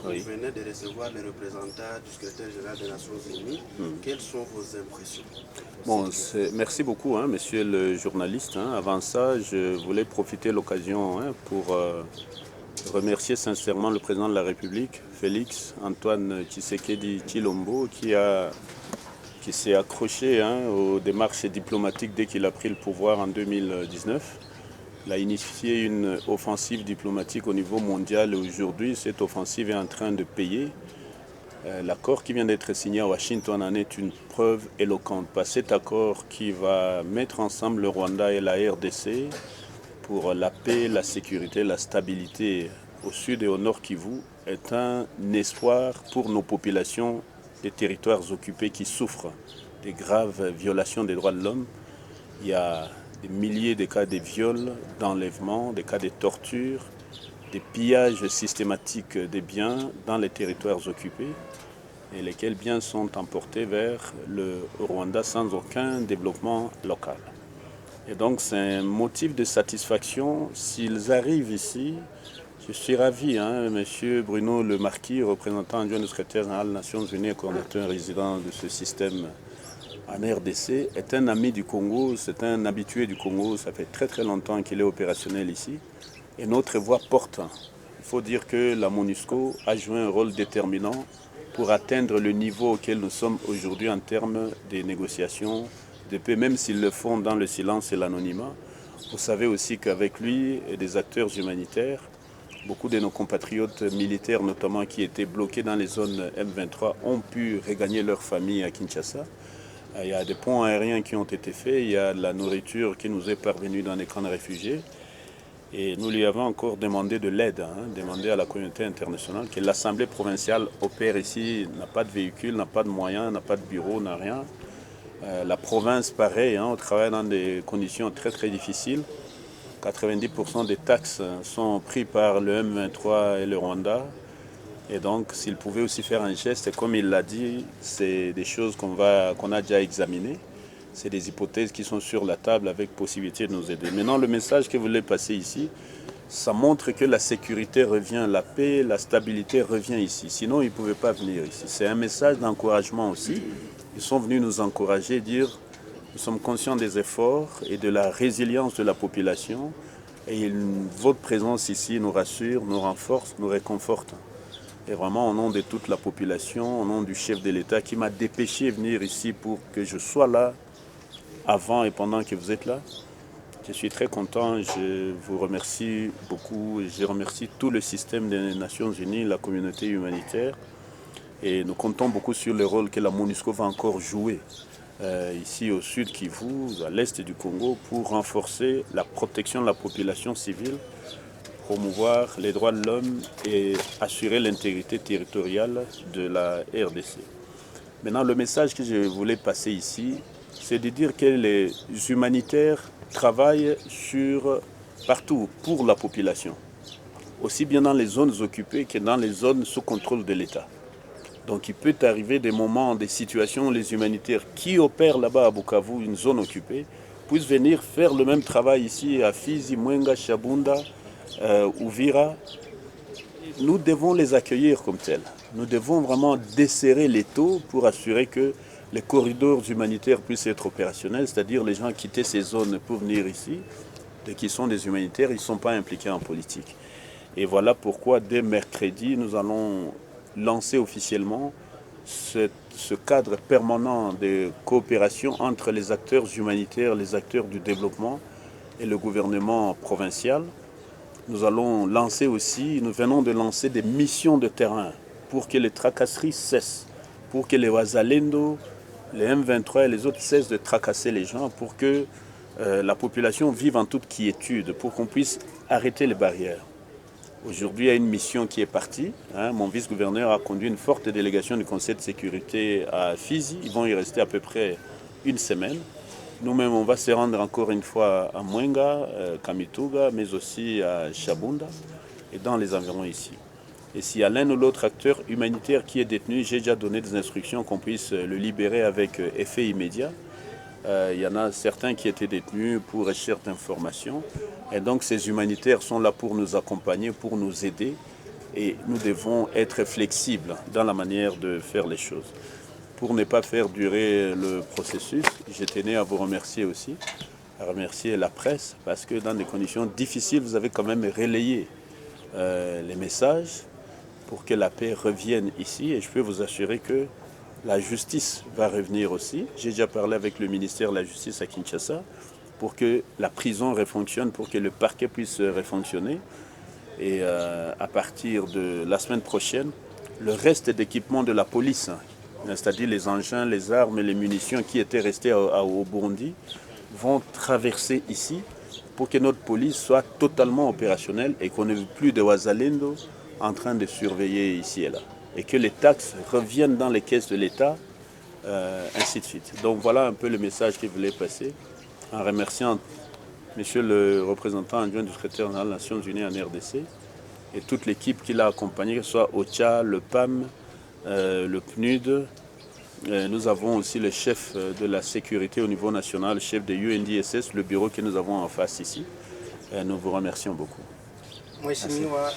Oui. Vous venez de recevoir les représentants du secrétaire général des Nations Unies. Quelles sont vos impressions? Bon, merci beaucoup, hein, monsieur le journaliste. Hein. Avant ça, je voulais profiter de l'occasion pour remercier sincèrement le président de la République, Félix Antoine Tshisekedi Tshilombo, qui s'est accroché aux démarches diplomatiques dès qu'il a pris le pouvoir en 2019. Il a initié une offensive diplomatique au niveau mondial et aujourd'hui, cette offensive est en train de payer. L'accord qui vient d'être signé à Washington en est une preuve éloquente. Par cet accord qui va mettre ensemble le Rwanda et la RDC pour la paix, la sécurité, la stabilité au sud et au nord Kivu est un espoir pour nos populations des territoires occupés qui souffrent des graves violations des droits de l'homme. Il y a des milliers de cas de viols, d'enlèvements, des cas de torture, des pillages systématiques des biens dans les territoires occupés et lesquels biens sont emportés vers le Rwanda sans aucun développement local. Et donc c'est un motif de satisfaction. S'ils arrivent ici, je suis ravi. Monsieur Bruno Le Marquis, représentant adjoint du secrétaire général des Nations Unies et coordinateur résident de ce système en RDC, est un ami du Congo, c'est un habitué du Congo. Ça fait très longtemps qu'il est opérationnel ici. Et notre voix porte. Il faut dire que la MONUSCO a joué un rôle déterminant pour atteindre le niveau auquel nous sommes aujourd'hui en termes des négociations de paix, même s'ils le font dans le silence et l'anonymat. Vous savez aussi qu'avec lui et des acteurs humanitaires, beaucoup de nos compatriotes militaires, notamment qui étaient bloqués dans les zones M23, ont pu regagner leur famille à Kinshasa. Il y a des ponts aériens qui ont été faits, il y a de la nourriture qui nous est parvenue dans les camps de réfugiés. Et nous lui avons encore demandé de l'aide, demandé à la communauté internationale que l'Assemblée provinciale opère ici, n'a pas de véhicule, n'a pas de moyens, n'a pas de bureau, n'a rien. La province, pareil, on travaille dans des conditions très difficiles. 90% des taxes sont prises par le M23 et le Rwanda. Et donc, s'il pouvait aussi faire un geste, comme il l'a dit, c'est des choses qu'on a déjà examinées. C'est des hypothèses qui sont sur la table avec possibilité de nous aider. Maintenant, le message que vous voulez passer ici, ça montre que la sécurité revient, la paix, la stabilité revient ici. Sinon, ils ne pouvaient pas venir ici. C'est un message d'encouragement aussi. Ils sont venus nous encourager, dire nous sommes conscients des efforts et de la résilience de la population. Et votre présence ici nous rassure, nous renforce, nous réconforte. Et vraiment, au nom de toute la population, au nom du chef de l'État qui m'a dépêché de venir ici pour que je sois là avant et pendant que vous êtes là, je suis très content. Je vous remercie beaucoup. Je remercie tout le système des Nations Unies, la communauté humanitaire. Et nous comptons beaucoup sur le rôle que la MONUSCO va encore jouer ici au sud Kivu, à l'est du Congo, pour renforcer la protection de la population civile, promouvoir les droits de l'homme et assurer l'intégrité territoriale de la RDC. Maintenant, le message que je voulais passer ici, c'est de dire que les humanitaires travaillent partout pour la population, aussi bien dans les zones occupées que dans les zones sous contrôle de l'État. Donc il peut arriver des moments, des situations où les humanitaires qui opèrent là-bas à Bukavu, une zone occupée, puissent venir faire le même travail ici à Fizi, Mwenga, Shabunda, Uvira. Nous devons les accueillir comme tels. Nous devons vraiment desserrer les taux pour assurer que les corridors humanitaires puissent être opérationnels, c'est-à-dire les gens quitter ces zones pour venir ici, qui sont des humanitaires, ils ne sont pas impliqués en politique. Et voilà pourquoi dès mercredi, nous allons lancer officiellement ce cadre permanent de coopération entre les acteurs humanitaires, les acteurs du développement et le gouvernement provincial. Nous allons lancer aussi, nous venons de lancer des missions de terrain pour que les tracasseries cessent, pour que les Wazalendo, les M23 et les autres cessent de tracasser les gens, pour que la population vive en toute quiétude, pour qu'on puisse arrêter les barrières. Aujourd'hui, il y a une mission qui est partie. Mon vice-gouverneur a conduit une forte délégation du Conseil de sécurité à Fizi. Ils vont y rester à peu près une semaine. Nous-mêmes, on va se rendre encore une fois à Mwenga, Kamituga, mais aussi à Shabunda et dans les environs ici. Et s'il y a l'un ou l'autre acteur humanitaire qui est détenu, j'ai déjà donné des instructions qu'on puisse le libérer avec effet immédiat. Il y en a certains qui étaient détenus pour recherche d'informations. Et donc ces humanitaires sont là pour nous accompagner, pour nous aider Et nous devons être flexibles dans la manière de faire les choses. Pour ne pas faire durer le processus, je tenais à vous remercier aussi, à remercier la presse, parce que dans des conditions difficiles, vous avez quand même relayé les messages pour que la paix revienne ici. Et je peux vous assurer que la justice va revenir aussi. J'ai déjà parlé avec le ministère de la Justice à Kinshasa pour que la prison refonctionne, pour que le parquet puisse refonctionner. Et à partir de la semaine prochaine, le reste d'équipements de la police, c'est-à-dire les engins, les armes et les munitions qui étaient restés au Burundi, vont traverser ici pour que notre police soit totalement opérationnelle et qu'on n'ait plus de Wazalendo en train de surveiller ici et là. Et que les taxes reviennent dans les caisses de l'État, ainsi de suite. Donc voilà un peu le message qu'il voulait passer, en remerciant Monsieur le représentant adjoint du secrétaire général des Nations Unies en RDC et toute l'équipe qui l'a accompagné, que ce soit OCHA, le PAM, le PNUD. Nous avons aussi le chef de la sécurité au niveau national, le chef de UNDSS, le bureau que nous avons en face ici. Nous vous remercions beaucoup. Mheshimiwa,